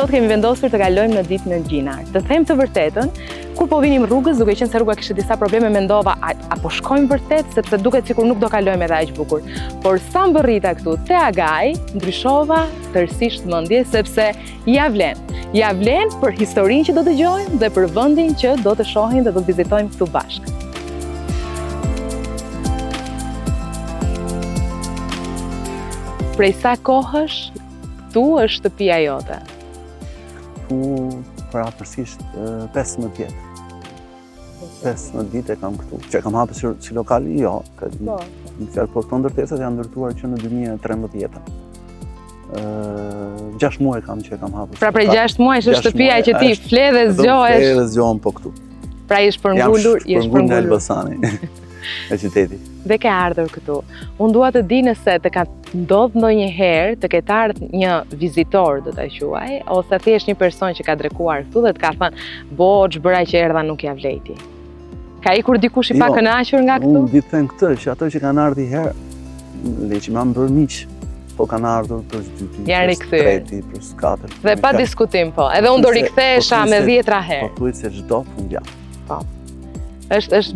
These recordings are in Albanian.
sot kemi vendosur të kalojmë në ditën e Gjinar. Të them të vërtetën, kur po vinim rrugës, duke qenë se rruga kishte disa probleme, mendova apo shkojmë vërtet, sepse duket sikur nuk do kalojmë edhe aq bukur. Por sa mbërrita këtu te Agaj, ndryshova tërësisht mendje sepse ja vlen për historinë që do dëgjojmë dhe për vendin që do të shohim dhe do të vizitojmë këtu bashkë. Prej sa kohësh këtu është shtëpia jote? Këtu parapërsisht 15 vjet. 15 vite kam këtu. Që kam hapur si lokal, jo. Po këto ndërtesat janë ndërtuar që në 2013. 6 muaj kam që kam hapur. Pra prej 6 muaj është shtëpia që ti fle dhe zgjohesh. Fle dhe zgjohem po këtu. Pra je shpërngulur, në Elbasani, e qyteti. Dhe ke ardhur këtu. Unë dua të di nëse të ka ndodhur ndonjëherë të ketë ardhur një vizitor, do ta quaj, ose thjesht një person që ka drekuar këtu dhe të ka thënë, "Bo, ç'bëra që erdha nuk ja vlejti." Ka ikur dikush i pakënaqur nga këtu? Unë di të them këtë, që ato që kanë ardhur herë, le që më bërë miq, po kanë ardhur për dytë, për treti, për katërt. Dhe pa diskutim po. Edhe unë do rikthehesha me 10 herë. Po thuhet se çdo fundjavë. Po. Është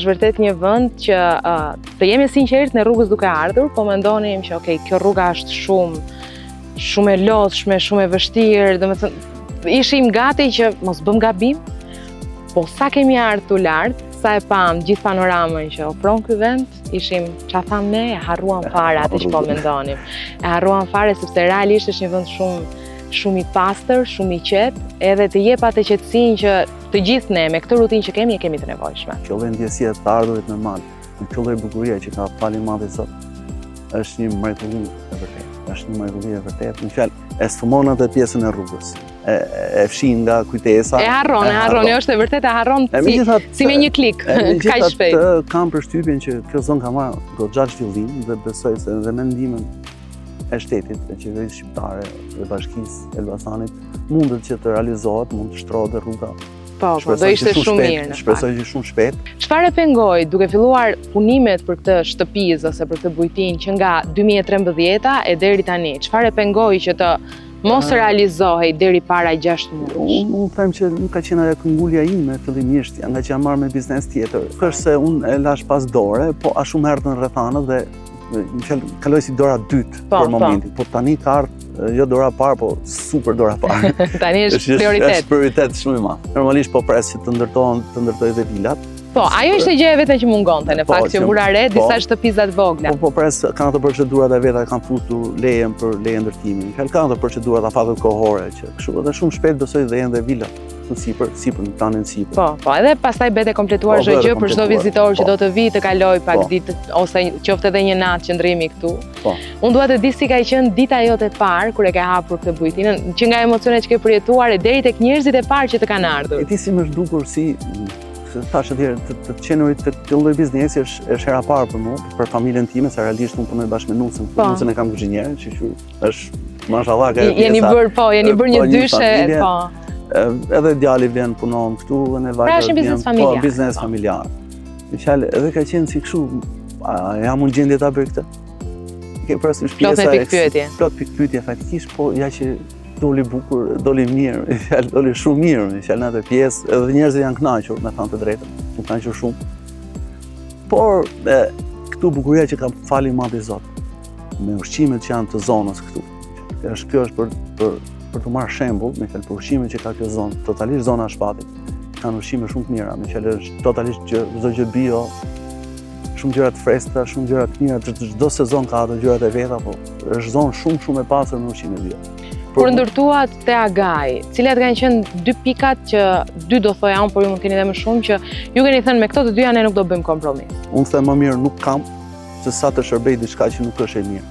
vërtet një vend që të jemi sinqert në rrugës duke ardhur, po mendonim që okay, kjo rruga është shumë e lodhshme, shumë e vështirë, domethënë ishim gati që mos bëm gabim, po sa kemi ardhur lart, sa e pam gjithë panoramën që ofron ky vend, ishim çfarë tham ne, e harruam fare atë që po mendonim. E harruam fare sepse realisht është një vend shumë i pastër, shumë i qetë, edhe të jep atë qetësinë që të gjithë ne me këtë rutinë që kemi e kemi të nevojshme. Kjo lloj ndjesie të ardhurit normal, kjo lloj bukurie që ka Fali Madhi sot, është një mrekulli e vërtetë. Është një mrekulli e vërtetë. Në fjalë, e sfumon atë pjesën e rrugës. E fshin nga kujtesa. E harron, është e vërtetë, e harron si me një klik, kaq shpejt. Kam përshtypjen që kjo zonë ka marrë goxha zhvillim dhe besoj se edhe me ndihmën e shtetit, e qeverisë shqiptare dhe bashkisë Elbasanit mundet që të realizohet, mund të shtrohet rruga. Po, do ishte shumë mirë. Shpresoj që shumë shpejt. Çfarë pengoi duke filluar punimet për këtë shtëpisë ose për këtë bujtinë që nga 2013 e deri tani? Çfarë pengoi që të mos realizohej deri para 6 muajsh? Unë them që nuk ka qenë ajo këmbgulja ime fillimisht, nga që jam marrë me biznes tjetër. Është se unë e lash pas dore, po a shumë erdhën rrethanët dhe kaloj si dora dytë për momentin. Po tani ka ardhur jo dora parë, po super dora parë. Tani është prioritet. Është prioritet shumë i madh. Normalisht po pres që të ndërtoj dhe vilat. Po, ajo ishte gjë e vetme që mungonte, në fakt që vura re disa shtëpisat vogla. Po pres kanë ato procedurat e veta, kanë futur lejen për leje ndërtimi. Kanë ato procedurat afatët kohore që kështu edhe shumë shpejt besoj dhe janë dhe vilat. Sipër në planin sipër. Po, edhe pastaj bëhet e kompletuar çdo gjë për çdo vizitor që do të vijë të kaloj pak ditë ose qoftë edhe një natë qëndrimi këtu. Unë dua të di si ka qenë dita jote e parë kur e ke hapur këtë bujtinë, që nga emocionet që ke përjetuar e deri tek njerëzit e parë që të kanë ardhur. E di si më është dukur si thashë atëherë të qenurit të këtë lloj biznesi është hera parë për mua, për familjen time, se realisht unë punoj bashkë me nusën. Nusën e kam kuzhinierë, që është mashallah ka jeni bërë një dyshe, po. Edhe djali vjen punon këtu dhe ne vajza. Pra është një biznes familjar. Po, biznes familjar. Në fjalë, edhe ka qenë si kështu, jam unë gjendje ta bëj këtë. Ke parasysh pjesa plot pikë pyetje faktikisht, po ja që doli bukur, doli mirë, doli shumë mirë, në fjalë në atë pjesë, edhe njerëzit janë kënaqur, me thënë të drejtën, janë kënaqur shumë. Por këtu bukuria që ka Fali Madhi Zot, me ushqimet që janë të zonës këtu. Kjo është për të marrë shembull, me fjalë për ushqimet që ka kjo zonë, totalisht zona e Shpatit, kanë ushqime shumë të mira, me fjalë është totalisht çdo gjë bio, shumë gjëra të freskëta, shumë gjëra të mira, çdo sezon ka ato gjërat e veta, po është zonë shumë e pasur me ushqime bio. Kur ndërtuat te Agaj, cilat kanë qenë dy pikat që dy do thoja unë, por ju mund keni edhe më shumë që ju keni thënë me këto të dyja ne nuk do bëjmë kompromis? Unë them më mirë nuk kam, se sa të shërbej diçka që nuk është e mirë.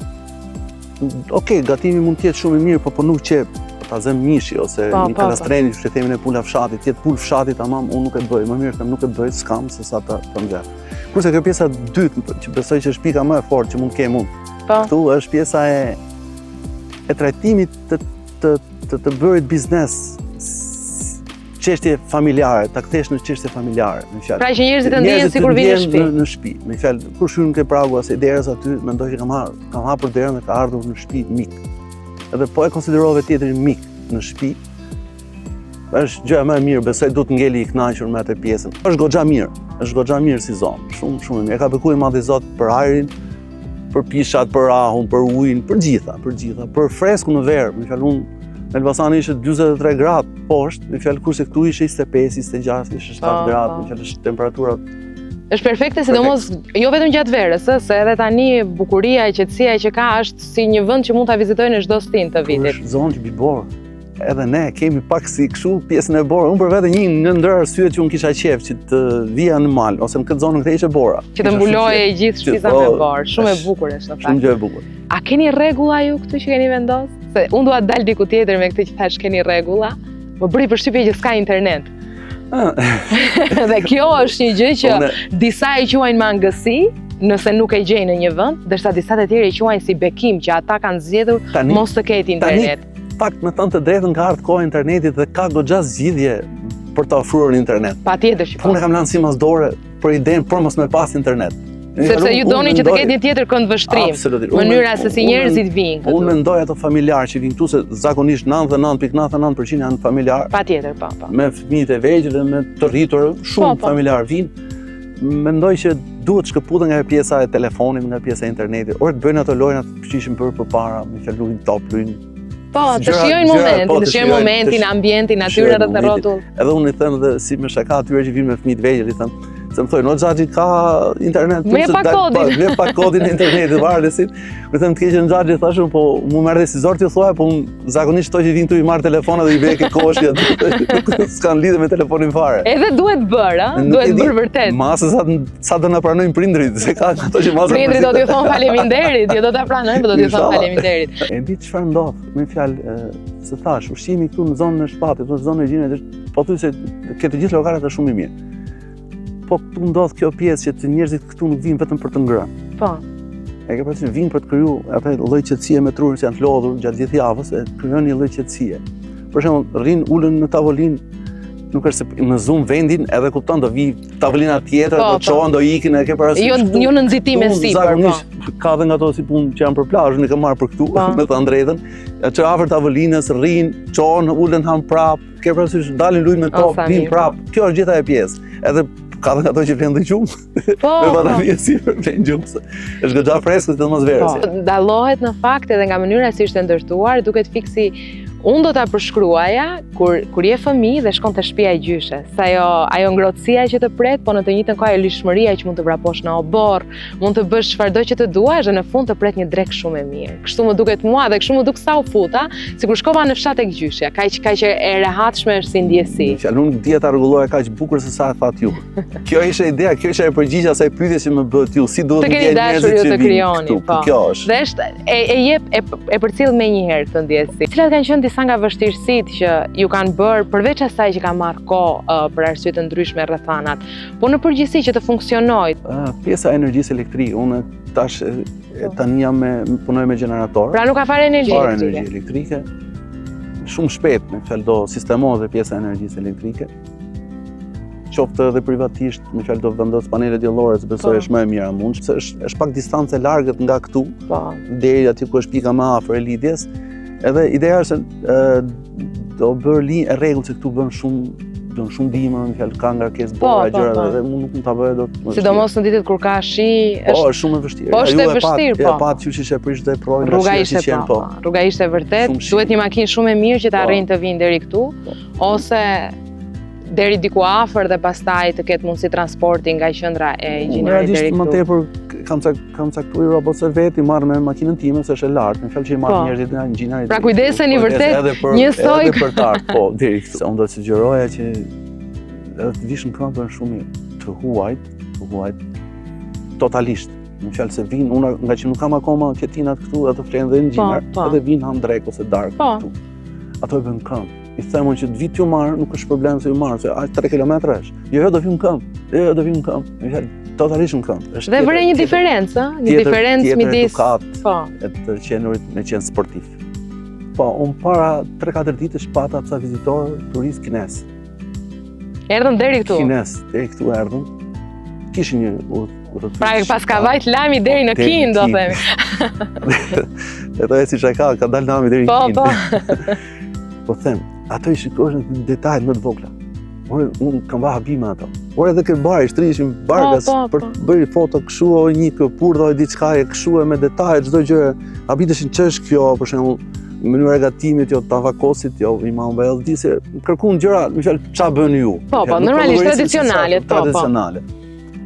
Okej, gatimi mund të jetë shumë i mirë, po nuk që ta zëm mishi ose një kalastreni që themin e pula fshatit, jetë pul fshatit tamam, unë nuk e bëj, më mirë them nuk e bëj, s'kam se sa të nxjerr. Kurse kjo pjesa e dytë, që besoj që është pika më e fortë që mund kem unë. Këtu është pjesa e trajtimit të bërit biznes, çështje familjare, ta kthesh në çështje familjare, në fjalë. Pra që njerëzit të ndihen sikur vinë në shtëpi. Në shtëpi, me fjalë, kur shkojmë ke pragu ose derës aty, mendoj që kam hapur derën dhe ka ardhur në shtëpi mik. Edhe po e konsiderova tjetrin mik. në shtëpi, është gjëja më e mirë, besoj duhet ngeli I kënaqur me atë pjesën. Është goxha mirë si zonë, shumë mirë. E ka bekuar madhi Zot për ajrin, për pishat, për ahun, për ujin, për gjitha, për freskun në verë. Me fjalë unë në Elbasani ishte 43 gradë poshtë, me fjalë kurse këtu ishte 25, 26, 27 gradë, me fjalë është temperaturat. Është perfekte, sidomos jo vetëm gjatë verës, se edhe tani bukuria e qetësia që ka është si një vend që mund ta vizitojnë në çdo stin të vitit. Është zonë që bibor. Edhe ne kemi pak si kështu pjesën e borë. Unë për vete një në ndër arsyet që unë kisha qef që të vija në mal, ose në këtë zonë këtë ishe bora. Që të mbuloje I gjithë shtëpia me borë. Shumë e bukur është në fakt. Shumë gjë e bukur. A keni rregulla ju këtu që keni vendosur? Se unë dua të dal diku tjetër me këtë që thash keni rregulla. Më bëri përshtypje që s'ka internet. Dhe kjo është një gjë që disa e quajnë mangësi, nëse nuk e gjejnë në një vend, ndërsa disa të tjerë e quajnë si bekim që ata kanë zgjedhur mos të ketë internet. Fakt me thënë të drejtën ka ardhur koha e internetit dhe ka goxha zgjidhje për të ofruar internet. Patjetër që po. Unë kam lënë si mas dore për idenë për mos me pas internet. Sepse ju doni që të ketë një tjetër këndvështrim. Mënyra se si njerëzit vinë këtu. Unë mendoj ato familjarë që vinë këtu se zakonisht 99.99% janë familjarë. Patjetër, po. Me fëmijët e vegjël dhe me të rritur, shumë familjarë vinë. Mendoj që duhet shkëputën nga pjesa e telefonit, nga pjesa e internetit. Orë të bëjnë ato lojna të kishin bërë përpara, me fjalë luajnë top, luajnë. Po, të shijojnë momentin, ambientin, natyrën rreth rrotull. Edhe unë I them edhe si me shaka atyre që vinë me fëmijët vegjël, I them se më thojnë, o Xhaxhi ka internet, me pa kodin e internetit, varësin. Më them të keqen Xhaxhi, thashun, po mu merr dhe si zor t'ju thuaj, po unë zakonisht to që vinë tu I marr telefonat dhe I bëj ke koshja, s'kan lidhje me telefonin fare. Edhe duhet bërë, duhet bërë vërtet. Masë sa do na pranojnë prindrit, se ka ato që masë. Prindrit do t'ju thonë faleminderit, jo do ta pranojnë, po do t'ju thonë faleminderit. E di çfarë ndodh, me fjalë, se thash, ushqimi këtu në zonën e Shpatit, në zonën e Gjinit, është pothuajse ke të gjithë llogaret është shumë I mirë. Po këtu ndodh kjo pjesë që të njerëzit këtu nuk vinë vetëm për të ngrënë. Po. E ke parasysh vinë për të krijuar atë lloj qetësie me trurin që janë të lodhur gjatë gjithë javës, e krijon një lloj qetësie. Për shembull, rrin ulën në tavolinë, nuk është se në zoom vendin, edhe kupton do vi tavolina tjetër, do çohen, do ikin, e ke parasysh. Jo në nxitime sipër, po. Ka dhe nga ato si punë që janë për plazhin, e kam marrë për këtu, me të drejtën. Që afër tavolinës rrin, çohen, ulën han prap, ke parasysh dalin luajnë me top, vin prap. Kjo është gjitha e pjesë. Edhe ka dhe ato që vjen dhe gjumë, me batanie sipër vjen gjumë, është goxha freskët dhe mos verës. Dallohet në fakt edhe nga mënyra si ishte ndërtuar, duket fiksi unë do ta përshkruaja kur je fëmijë dhe shkon te shtëpia e gjyshes. Sa ajo ngrohtësia që të pret, po në të njëjtën kohë ajo lishmëria që mund të vraposh në oborr, mund të bësh çfarëdo që të duash dhe në fund të pret një drek shumë e mirë. Kështu më duket mua dhe kështu më duk sa u futa, sikur shkova në fshat tek gjyshja, kaq e rehatshme është si ndjesi. Fjalën nuk dia ta rregulloja kaq bukur se sa e that ju. Kjo ishte ideja, kjo ishte e përgjigja asaj pyetje që më bëhet ju, si duhet të jenë njerëzit që vinë këtu. Kjo është. Dhe është e jep e përcjell më një herë këtë ndjesi. Cilat kanë qenë disa nga vështirësitë që ju kanë bërë përveç asaj që ka marrë kohë për arsye të ndryshme rrethanat, po në përgjithësi që të funksionojë? Pjesa e energjisë elektrike, unë tash tani punoj me gjenerator. Pra nuk ka fare energji elektrike. Shumë shpejt, me fjalë do sistemohet dhe pjesa e energjisë elektrike. Qoftë edhe privatisht, me fjalë do vendos panele diellore, se besoj është më e mira mund, se është pak distancë largët nga këtu, deri aty ku është pika më afër e lidhjes. Edhe ideja është do bërë rregull se këtu bën shumë dimër, me fjalë ka ngarkesë bora gjëra dhe unë nuk mund ta bëj dot. Sidomos në ditët kur ka shi, është shumë e vështirë. Po është e vështirë, po. Pa qysh ishte prish dhe projnë. Rruga ishte vërtet, duhet një makinë shumë e mirë që ta arrijnë të vinë deri këtu, ose deri diku afër dhe pastaj të ketë mundësi transporti nga qendra e Gjinit deri këtu. Më tepër kam caktuar robotse vet, I marr me makinën time se është e lartë, me fjalë që I marr njerëzit nga Gjinit. Pra kujdeseni vërtet njësoj edhe për tar, po deri këtu. Unë do të sugjeroja që edhe të vish në këmbë shumë mirë, të huajt totalisht. Në fjalë se vinë, unë nga që nuk kam akoma ketinat këtu, ato flenë dhe në Gjinar, edhe vinë han drek ose dark këtu. Ato e bën këmbë. I themon që të vit ju marr, nuk është problem se ju marr, se 3 kilometra është. Jo, do vi në këmbë. Jo, do vi në këmbë. Me fjalë totalisht në këmbë. Dhe vëre një diferencë, një diferencë midis të qenurit me qenë sportiv. Po, unë para 3-4 ditësh pata ca vizitorë turist kines. Erdhën deri këtu. Kines, deri këtu erdhën. Kishin një udhëtim. Pra pas ka vajt lami deri në Kin, do themi. Ato e si çka ka dalë lami deri në Kin. po them, ato i shikosh në detajet më të vogla. Unë kam ba habime ato. Por edhe ke bar, i shtrishim bargas për të bërë foto kështu, o një këpur, dhe diçka e kështu me detajet, çdo gjë. Habiteshin ç'është kjo, për shembull, mënyra e gatimit, jo tavakosit, jo imam bajalldi, se kërkun gjëra, më fjalë ç'a bën ju. Po, normalisht tradicionale, po. Tradicionale.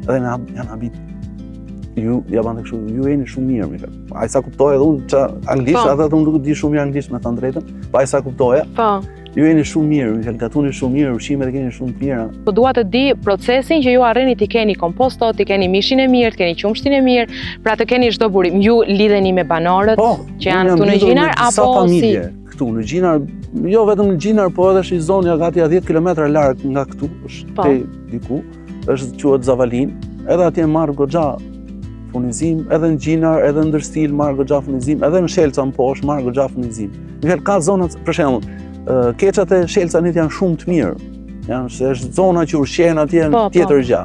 Edhe janë habit. Ju ja bante kështu, ju jeni shumë mirë, më fal. Ai sa kuptoj edhe unë ça anglisht, edhe unë nuk di shumë mirë anglisht, me të thënë drejtën. Pa ai sa kuptoja. Po. Ju jeni shumë mirë, më fal, gatuni shumë mirë, ushqimet e keni shumë të mira. Po dua të di procesin që ju arreni t'i keni komposto, t'i keni mishin e mirë, t'i keni qumshtin e mirë, pra të keni çdo burim. Ju lidheni me banorët që janë këtu në Gjinar apo si? Këtu në Gjinar, jo vetëm në Gjinar, po edhe në zonja gati 10 kilometra larg nga këtu, është te diku, është quhet Zavalin, edhe atje marr goxha furnizim, edhe në Gjinar, edhe në Ndërstil marr goxha furnizim, edhe në Shelca më poshtë marr goxha furnizim. Mirë, ka zona, për shembull, keqat e Shelcanit janë shumë të mirë. Është zona që ushqen atje në tjetër gjë.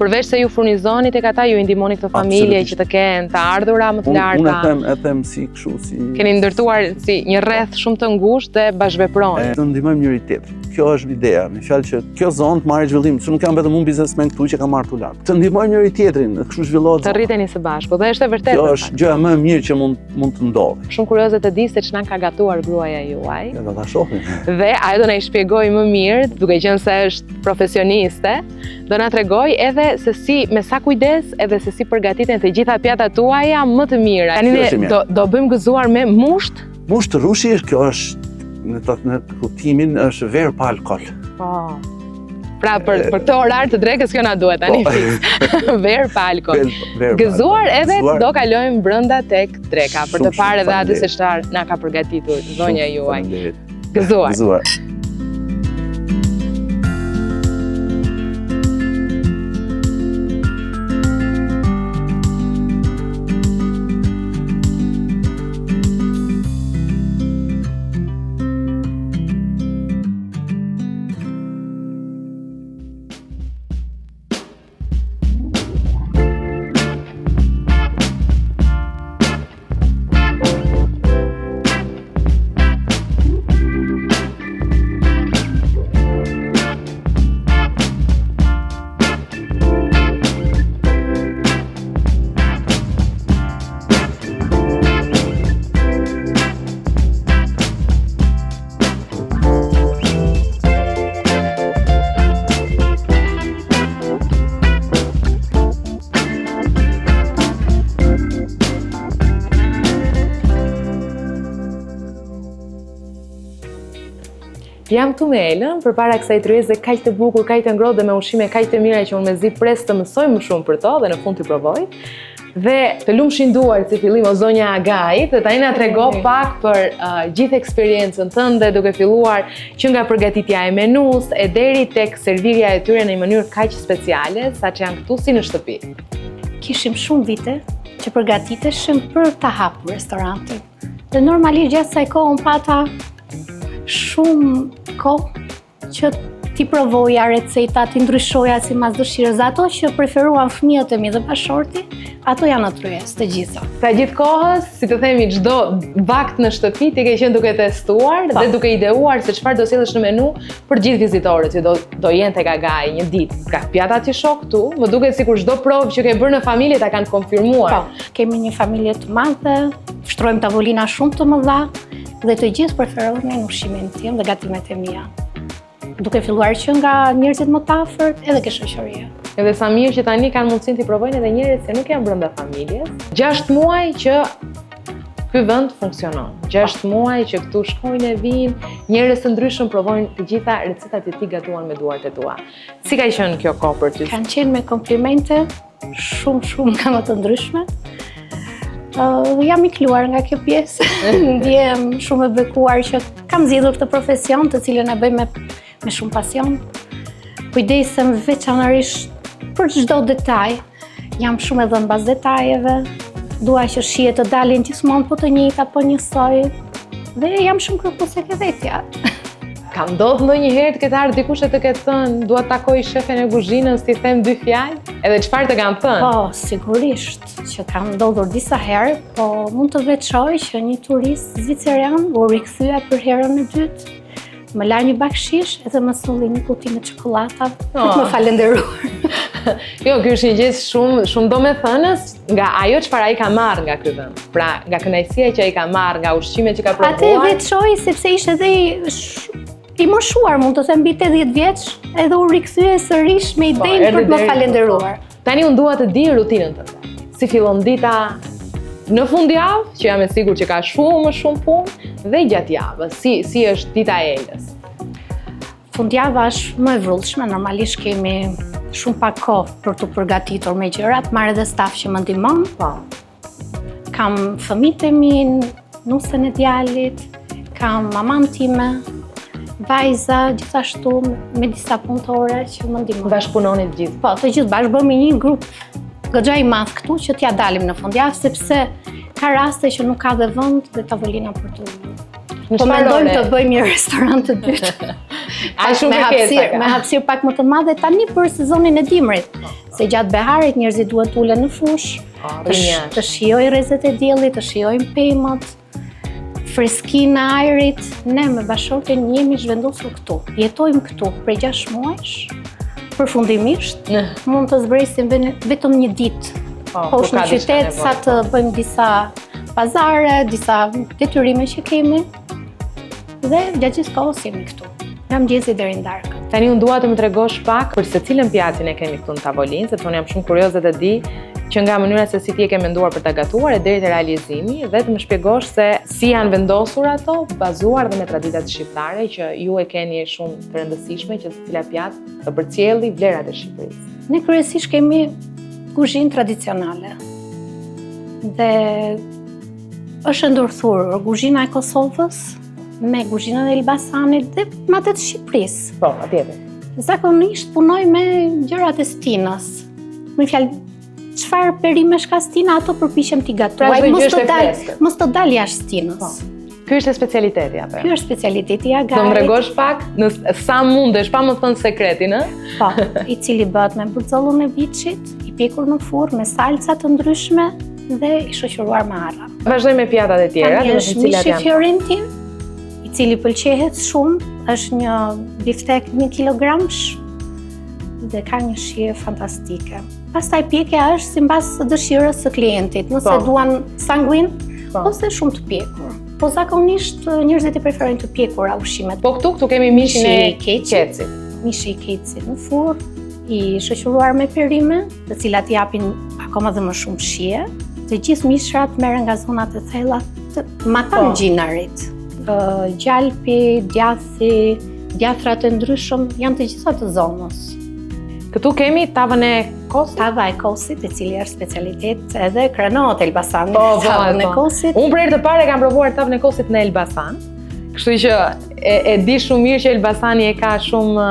Përveç se ju furnizoni tek ata, ju i ndihmoni këto familje që të kenë të ardhura më të larta. Unë e them si kështu, si keni ndërtuar si një rreth shumë të ngushtë dhe bashkëveproni. Të ndihmojmë njëri tjetrin. Kjo është ideja, me fjalë që kjo zonë të marrë zhvillim, se nuk jam vetëm unë biznesmen këtu që kam marrë tu lart. Të ndihmojmë njëri tjetrin, kështu zhvillohet. Të rriteni së bashku, dhe është e vërtetë. Kjo është gjëja më e mirë që mund të ndodhi. Shumë kurioze të di se ç'na ka gatuar gruaja juaj. Ja do ta shohim. Dhe ajo do na i shpjegojë më mirë, duke qenë se është profesioniste, do na tregoj edhe se si me sa kujdes edhe se si përgatiten të gjitha pjatat tuaja më të mira. Tani do bëjmë gëzuar me musht. Musht rushi, kjo është në kuptimin është verë pa alkool. Po. Pra për këtë orar të drekës kjo na duhet tani. Verë pa alkool. Gëzuar edhe do kalojmë brenda tek dreka për të parë edhe atë se çfarë na ka përgatitur zonja juaj. Gëzuar. Gëzuar. Jam këtu me Elën, përpara kësaj tryeze kaq të bukur, kaq të ngrohtë dhe me ushqime kaq të mira që unë mezi pres të mësoj më shumë për to dhe në fund t'i provoj. Dhe të lumshin duart si fillim o zonja Agajit, dhe tani na trego pak për gjithë eksperiencën tënde, duke filluar që nga përgatitja e menus e deri tek servirja e tyre në një mënyrë kaq speciale, saqë janë këtu si në shtëpi. Kishim shumë vite që përgatiteshim për ta hapur restorantin. Dhe normalisht gjatë kësaj kohe unë pata shumë kohë që ti provoja receta, ti ndryshoja si mas dëshirës. Ato që preferuan fëmijët e mi dhe bashorti, ato janë në tryezë të gjitha. Pra gjithë kohës, si të themi, çdo vakt në shtëpi ti ke qenë duke testuar dhe duke ideuar se çfarë do sjellësh në menu për gjithë vizitorët që do jenë tek Agaji një ditë. Pra pjatat që shoh këtu, më duket sikur çdo provë që ke bërë në familje ta kanë konfirmuar. Po, kemi një familje të madhe, shtrojmë tavolina shumë të mëdha dhe të gjithë preferojnë ushqimin tim dhe gatimet e mia. Duke filluar që nga njerëzit më të afërt edhe ke shoqëria. Edhe sa mirë që tani kanë mundësinë t'i provojnë edhe njerëz që nuk janë brenda familjes. 6 muaj që ky vend funksionon. 6 muaj që këtu shkojnë e vinë, njerëz të ndryshëm provojnë të gjitha recetat e tij gatuan me duart e tua. Si ka qenë kjo kohë për ty? Kanë qenë me komplimente shumë nga më të ndryshme. Jam i kluar nga kjo pjesë. Ndjem shumë e bekuar që kam zgjedhur këtë profesion, të cilën e bëj me shumë pasion. Kujdesem veçanërisht për çdo detaj. Jam shumë e dhënë mbas detajeve. Dua që shihet të dalin gjithmonë po të njëjta, po njësoj. Dhe jam shumë kërkuese ke vetja. Ka ndodhur ndonjëherë të ketë ardhur dikush e të ketë thënë, dua të takoj shefin e kuzhinës, ti them 2 fjalë? Edhe çfarë të kanë thënë? Po, sigurisht që ka ndodhur disa herë, po mund të veçoj që një turist zviceran u rikthye për herën e dytë më la një bakshish edhe më solli një kuti me çokolata për të më falenderuar. Jo, ky është një gjë shumë domethënës nga ajo çfarë ai ka marrë nga ky vend. Pra, nga kënaqësia që ai ka marrë, nga ushqimet që ka provuar. Atë vetë shoj sepse ishte edhe i moshuar, mund të them mbi 80 vjeç, edhe u rikthye sërish me idenë për të më falenderuar. Tani unë dua të di rutinën tënde. Si fillon dita në fundjavë, që jam e sigurt që ka shumë punë, dhe gjatë javës, si është dita e Elës? Fundjava është më e vrullshme, normalisht kemi shumë pak kohë për të përgatitur me gjërat, marr edhe staf që më ndihmon. Kam fëmijët e mi, nusën e djalit, kam maman time, vajza, gjithashtu me disa punëtore që më ndihmojnë. Bashkëpunoni të gjithë? Po, të gjithë bashkë bëmi një grup goxha i madh këtu që t'ja dalim në fundjavë, sepse ka raste që nuk ka dhe vend dhe tavolina për të ulur. Po mendojmë të bëjmë një restorant të dytë. Me hapësirë pak më të madhe tani për sezonin e dimrit. Se gjatë beharit njerëzit duhet ulen në fush, të shijojnë rrezet e diellit, të shijojnë pemët, freskinë e ajrit. Ne me bashortën jemi zhvendosur këtu. Jetojmë këtu prej 6 muajsh. Përfundimisht mund të zbresim vetëm një ditë poshtë në qytet sa të bëjmë disa pazare, disa detyrime që kemi dhe gjatë gjithë kohës jemi këtu. Nga mëngjesi deri në darkë. Tani unë dua të më tregosh pak për secilën pjacin e kemi këtu në tavolinë, sepse unë jam shumë kurioze të di që nga mënyra se si ti e ke menduar për ta gatuar e deri te realizimi dhe të më shpjegosh se si janë vendosur ato, bazuar dhe me traditat shqiptare që ju e keni shumë të rëndësishme që secila pjatë të përcjelli vlerat e Shqipërisë. Ne kryesisht kemi kuzhinë tradicionale. Dhe është ndërthur kuzhina e Kosovës me kuzhinën e Elbasanit dhe me atë të Shqipërisë. Po, patjetër. Zakonisht punoj me gjërat e Stinës. Me fjalë, çfarë perimesh ka Stina, ato përpiqem t'i gatuaj. Mos të dal jashtë Stinës. Ky është specialiteti apo? Ky është specialiteti i agarit. Do më tregosh pak në sa mundesh, pa më thënë sekretin, ë? Po, i cili bëhet me burzollën e biçit, i pjekur në furrë me salca të ndryshme dhe i shoqëruar me arra. Vazhdojmë me pjatat e tjera, do të cilat janë. Mishi fiorentin, i cili pëlqehet shumë, është një biftek 1 kilogramsh dhe ka një shije fantastike. Pastaj pjekja është sipas dëshirës së klientit, nëse duan sanguin ose shumë të pjekur. Po zakonisht njerëzit e preferojnë të pjekura ushqimet. Po këtu kemi mishin e keçit. Mishi i keçit në furrë, i shoqëruar me perime, të cilat japin akoma dhe më shumë shije. Të gjithë mishrat merren nga zonat e thella të matangjinarit. Gjalpi, djathi, djathrat e ndryshëm janë të gjitha të zonës. Këtu kemi tavën e kosit? Tava e kosit, e cili është specialitet edhe krenohet Elbasanit, tavën e kosit. Unë për herë të parë kam provuar tavën e kosit në Elbasan, kështu që e di shumë mirë që Elbasani e ka shumë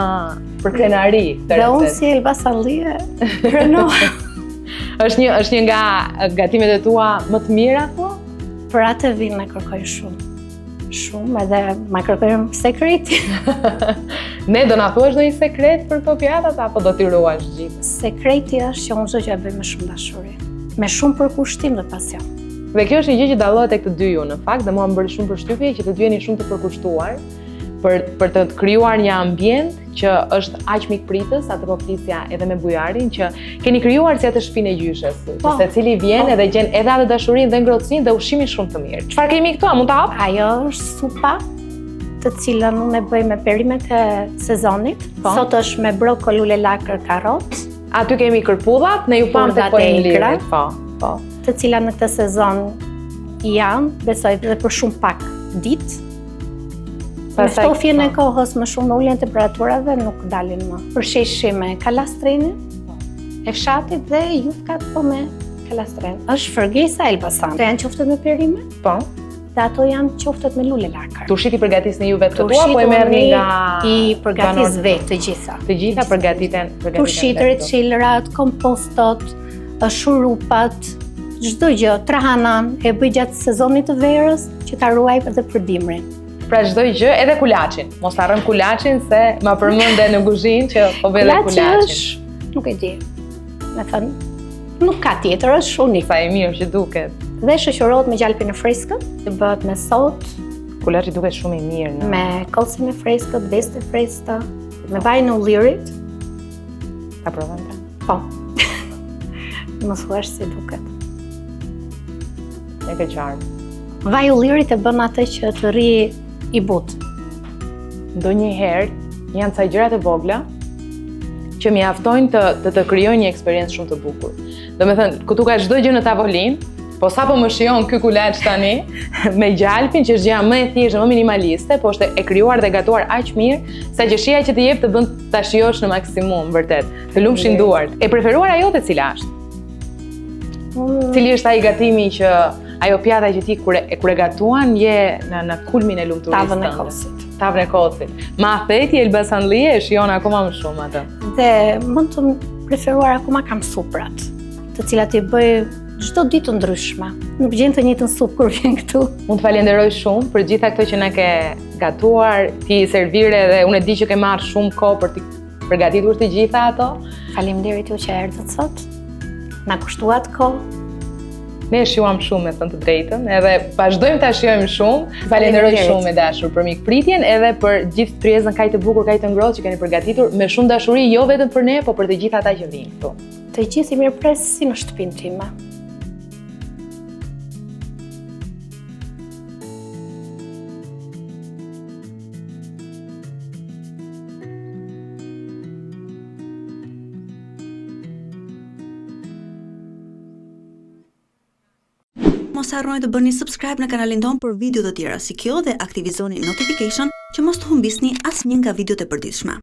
për krenari. Dhe unë si Elbasanlie krenohem. është një nga gatimet e tua më të mira po? Për atë vinë me kërkoj shumë. Shumë, edhe ma kërkojmë sekreti. Ne do na thuash ndonjë sekret për këto pjatat apo do t'i ruash gjithë? Sekreti është që unë çdo gjë e bëj me shumë dashuri, me shumë përkushtim dhe pasion. Dhe kjo është një gjë që dallohet tek të dy ju në fakt, dhe mua më bëri shumë përshtypje që të dy jeni shumë të përkushtuar për të krijuar një ambient që është aq mikpritës, atë po flisja edhe me bujarin, që keni krijuar si atë shtëpinë e gjyshes, që secili vjen edhe gjen edhe atë dashurinë dhe ngrohtësinë dhe ushqimin shumë të mirë. Çfarë kemi këtu? A mund ta hap? Ajo është supa, të cilën unë e bëj me perimet e sezonit. Sot është me brokoli, lule lakër, karrot. Aty kemi kërpudhat, ne ju pam tek po ekra, po. Të cilat në këtë sezon janë, besoj edhe për shumë pak ditë. Në ftofjen e kohës më shumë në uljen e temperaturave nuk dalin më. Përsheshim me kalastrenin e fshatit dhe jufkat po me kalastren. Është fërgesa Elbasan. Të janë qoftet me perime? Po. Dhe ato janë qoftet me lule lakër. Tushit i përgatisni ju vetë këtu apo e merrni nga i përgatis vetë të gjitha. Të gjitha përgatiten. Tushitërit, çelrat, kompostot, shurupat, çdo gjë, trahanan e bëj gjatë sezonit të verës që ta ruaj edhe për dimrin. Pra çdo gjë, edhe kulaçin. Mos harron kulaçin se ma përmende në kuzhinë që po bëj edhe kulaçin. Nuk e di. Me thënë, nuk ka tjetër, është unik. Sa e mirë që duket. Dhe shoqërohet me gjalpin e freskët, të bëhet me sot, Kulaçi duket shumë i mirë. Me kocën e freskët, vestë e freskëta, me vajin e ullirit. Ta provojmë pra. Po. Mos thuash si duket. E ke qartë. Vaji i ullirit e bën atë që të rri i butë. Ndonjëherë janë ca gjërat e vogla që mjaftojnë të krijojnë një eksperiencë shumë të bukur. Domethënë, këtu ka çdo gjë në tavolinë, po sapo më shijon ky kulaç tani me gjalpin që është gjëja më e thjeshtë, më minimaliste, po është e krijuar dhe gatuar aq mirë sa që shija që të jep të bën ta shijosh në maksimum, vërtet. Të lumshin duart. E preferuara jote cila është? Cili është ai gatimi që ajo pjata që ti kur e gatuan je në kulmin e lumturisë? Tavën e kocit. Tavën e kocit. Ma theti Elbasanllie e shijon akoma më shumë atë. Dhe mund të preferuar akoma kam suprat, të cilat i bëj çdo ditë të ndryshme. Nuk gjen të njëjtën supë kur vjen këtu. Unë të falenderoj shumë për gjitha këto që na ke gatuar, ti servire dhe unë e di që ke marrë shumë kohë për të përgatitur të gjitha ato. Faleminderit ju që erdhët sot. Na kushtuat kohë. Ne e shijuam shumë me thënë të drejtën, edhe vazhdojmë ta shijojmë shumë. Falenderoj shumë e dashur për mikpritjen edhe për gjithë tryezën kaq të bukur, kaq të ngrohtë që keni përgatitur me shumë dashuri, jo vetëm për ne, po për të gjithë ata që vinë këtu. Të gjithë i mirëpres si në shtëpinë time. Mos harroni të bëni subscribe në kanalin ton për video të tjera si kjo dhe aktivizoni notification që mos të humbisni asnjë nga videot e përditshme.